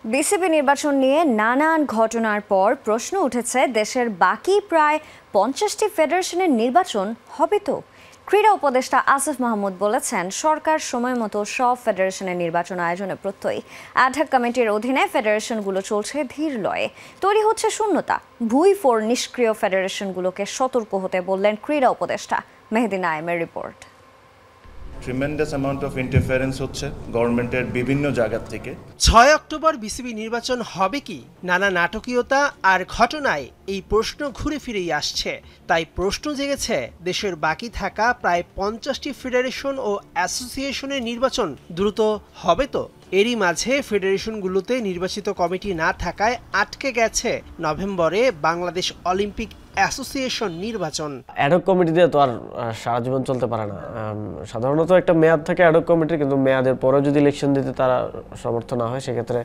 BCB নির্বাচন নিয়ে নানান ঘটনার পর প্রশ্ন উঠেছে দেশের বাকি প্রায় 50টি ফেডারেশনের নির্বাচন হবে তো। ক্রীড়া উপদেষ্টা আসিফ মাহমুদ বলেছেন, সরকার সময় মতো সব ফেডারেশনের নির্বাচন আয়োজনে প্রত্যয়ী। অ্যাডহক কমিটির অধীনে ফেডারেশনগুলো চলছে ধীর লয়ে। তৈরি হচ্ছে শূন্যতা। ভুঁই নিষ্ক্রিয় ফেডারেশনগুলোকে সতর্ক হতে বললেন ক্রীড়া উপদেষ্টা। মেহেদি নাইমের রিপোর্ট। ট্রিমেন্ডাস অ্যামাউন্ট অফ ইন্টারফারেন্স হচ্ছে গভর্নমেন্টের বিভিন্ন জায়গা থেকে। 6 অক্টোবর বিসিবি নির্বাচন হবে কি? নানা নাটকীয়তা আর ঘটনায় এই প্রশ্ন ঘুরে ফিরেই আসছে। তাই প্রশ্ন জেগেছে দেশের বাকি থাকা প্রায় 50টি ফেডারেশন ও অ্যাসোসিয়েশনের নির্বাচন দ্রুত হবে তো। এরই মাঝে ফেডারেশনগুলোতে নির্বাচিত কমিটি না থাকায় আটকে গেছে নভেম্বরে বাংলাদেশ অলিম্পিক অ্যাসোসিয়েশন নির্বাচন। অ্যাডহক কমিটি দিয়ে তো আর সারা জীবন চলতে পারে না। সাধারণত একটা মেয়াদ থাকে অ্যাডহক কমিটির, কিন্তু মেয়াদের পরে যদি ইলেকশন দিতে তারা সমর্থ না হয় সেক্ষেত্রে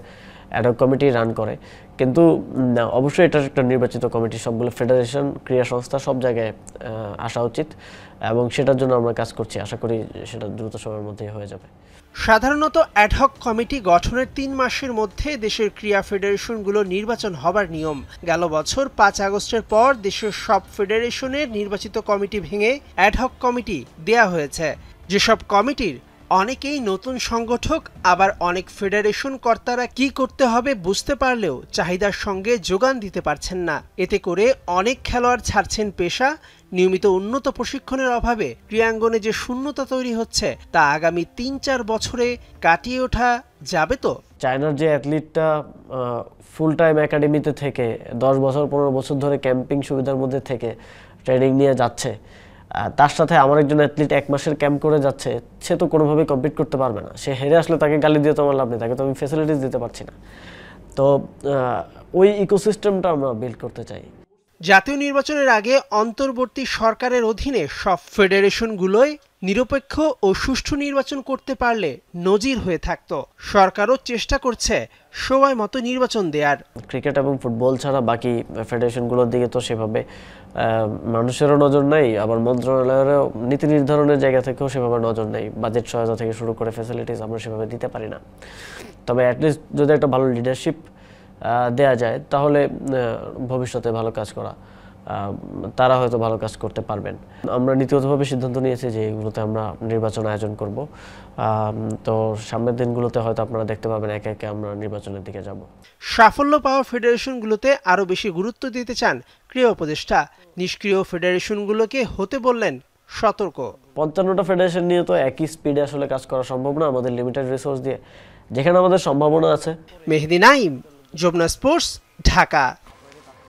অ্যাডহক কমিটি রান করে। কিন্তু অবশ্যই এটা একটা নির্বাচিত কমিটি, সবগুলো ফেডারেশন, ক্রীড়া সংস্থা সব জায়গায় আসা উচিত এবং সেটার জন্য আমরা কাজ করছি। আশা করি সেটা দ্রুত সময়ের মধ্যেই হয়ে যাবে। সাধারণত অ্যাডহক কমিটি গঠনের 3 মাসের মধ্যে দেশের ক্রীড়া ফেডারেশনগুলো নির্বাচন হবার নিয়ম। গেল বছর 5 আগস্টের পর দেশের সব ফেডারেশনের নির্বাচিত কমিটি ভেঙে অ্যাডহক কমিটি দেয়া হয়েছে। যেসব কমিটির অনেকেই নতুন সংগঠক, আবার অনেক ফেডারেশন কর্তারা কি করতে হবে বুঝতে পারলেও চাহিদার সঙ্গে যোগান দিতে পারছেন না। এতে করে অনেক খেলোয়াড় ছাড়ছেন পেশা। নিয়মিত উন্নত প্রশিক্ষণের অভাবে ক্রীড়াঙ্গনে যে শূন্যতা তৈরি হচ্ছে তা আগামী 3-4 বছরে কাটিয়ে ওঠা যাবে তো। চায়নার যে অ্যাথলিটটা ফুল টাইম একাডেমিতে থেকে 10 বছর 15 বছর ধরে ক্যাম্পিং সুবিধার মধ্যে থেকে ট্রেনিং নিয়ে যাচ্ছে, তার সাথে আমার একজন অ্যাথলিট 1 মাসের ক্যাম্প করে যাচ্ছে, সে তো কোনোভাবেই কম্পিট করতে পারবে না। সে হেরে আসলে তাকে গালি দিয়ে তো আমার লাভ নেই, তাকে তো আমি ফ্যাসিলিটিস দিতে পারছি না। তো ওই ইকোসিস্টেমটা আমরা বিল্ড করতে চাই। জাতীয় নির্বাচনের আগে অন্তর্বর্তী সরকারের অধীনে সব ফেডারেশনগুলোই নিরপেক্ষ ও সুষ্ঠু নির্বাচন করতে পারলে নজির হয়ে থাকত। সরকারও চেষ্টা করছে সময় মতো নির্বাচন দেওয়ার। ক্রিকেট এবং ফুটবল ছাড়া বাকি ফেডারেশনগুলোর দিকে তো সেভাবে মানুষেরও নজর নেই, আবার মন্ত্রণালয়েরও নীতি নির্ধারণের জায়গা থেকেও সেভাবে নজর নেই। বাজেট সহায়তা থেকে শুরু করে ফ্যাসিলিটিস আমরা সেভাবে দিতে পারি না। তবে অ্যাটলিস্ট যদি একটা ভালো লিডারশিপ দেয়া যায় তাহলে ভবিষ্যতে ভালো কাজ করা তারা হয়তো ভালো কাজ করতে পারবেন। আমরা নীতিগতভাবে সিদ্ধান্ত নিয়েছি যে এগুলোতে আমরা নির্বাচন আয়োজন করব। তো সামনের দিনগুলোতে হয়তো আপনারা দেখতে পাবেন একে একে আমরা নির্বাচনের দিকে যাব। সাফল্য পাওয়া ফেডারেশনগুলোতে আরও বেশি গুরুত্ব দিতে চান ক্রীড়া উপদেষ্টা। নিষ্ক্রিয় ফেডারেশনগুলোকে হতে বললেন সতর্ক। 55টা ফেডারেশন নিয়ে তো একই স্পিডে আসলে কাজ করা সম্ভব না আমাদের লিমিটেড রিসোর্স দিয়ে। যেখানে আমাদের সম্ভাবনা আছে। মেহেদি নাইম, যমুনা স্পোর্টস, ঢাকা।